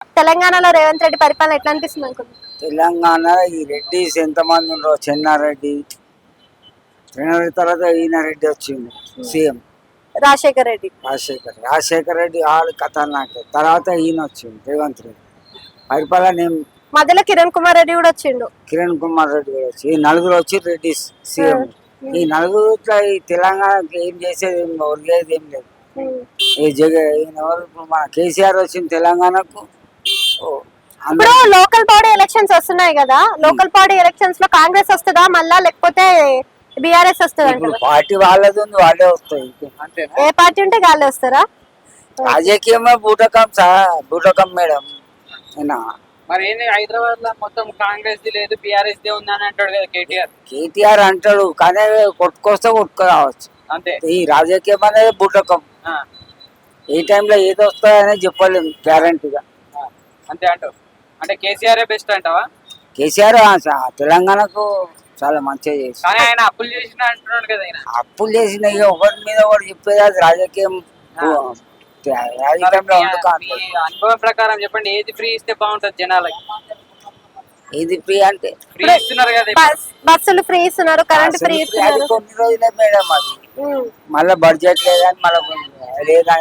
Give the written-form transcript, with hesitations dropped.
తెలంగాణలో రేవంత్ రెడ్డి పరిపాలన ఎట్లా అనిపిస్తుంది అనుకుంటున్నారు? తెలంగాణ ఈ రెడ్డిస్ ఎంతమంది ఉండరు, చెన్నారెడ్డి తర్వాత ఈయన రెడ్డి వచ్చిండు సీఎం రాజశేఖర్ రెడ్డి. రాజశేఖర్ రెడ్డి ఆడు ఖతర్నాక్. తర్వాత ఈయన వచ్చిండు రేవంత్ రెడ్డి. పరిపాలన ఏం మధ్యలో కిరణ్ కుమార్ రెడ్డి కూడా వచ్చిండు. కిరణ్ కుమార్ రెడ్డి కూడా వచ్చి ఈ నలుగురు వచ్చి రెడ్డి సీఎం. ఈ నలుగురు ఈ తెలంగాణకి ఏం చేసేది ఏం ఒరిగేది ఏం లేదు. ఈ ఈయన ఎవరు ఇప్పుడు మన కేసీఆర్ వచ్చింది తెలంగాణకు. ఇప్పుడు లోకల్ బాడీ ఎలక్షన్స్ వస్తున్నాయి కదా, లోకల్ బాడీ ఎలక్షన్స్ లో కాంగ్రెస్ వస్తుందా మళ్ళా, లేకపోతే బీఆర్ఎస్ వస్తుందా? పార్టీ వాళ్ళది ఉంది, వాళ్ళే వస్తాయి. ఏ పార్టీ ఉంటే వాళ్ళే వస్తారా? రాజకీయమే బూటకం మేడం. మరి ఏంది హైదరాబాద్ లో మొత్తం కాంగ్రెస్ ది లేదు, బీఆర్ఎస్ దే ఉందని అంటాడు కదా కేటీఆర్ అంటాడు, కానీ కొట్టుకొస్తే కొట్టుకురావచ్చు అంతే. ఈ రాజకీయం అనేది బూటకం. ఏ టైంలో ఏది వస్తాయనే చెప్పలేము గ్యారంటీగా. అంతే అంటావు. అంటే కేసీఆర్ బెస్ట్ అంటావా? కేసీఆర్ తెలంగాణకు చాలా మంచిగా చేసి, కానీ ఆయన అప్పులు చేసిన అంటున్నాడు కదా. ఆయన అప్పులు చేసిన ఒకరి మీద ఒకటి చెప్పేది అది రాజకీయం. రాజకీయంలో మీ అనుభవం ప్రకారం చెప్పండి, ఏది ఫ్రీ ఇస్తే బాగుంటది జనాలకి? ఇది ఫ్రీ అంటే ఫ్రీ ఇస్తున్నారు కదా, బస్సులు ఫ్రీ ఇస్తున్నారు, కరెంట్ ఫ్రీ అది ఇస్తున్నారు. కొన్ని రోజులే మేడం. అది మళ్ళీ బడ్జెట్ లేదని మళ్ళీ లేదా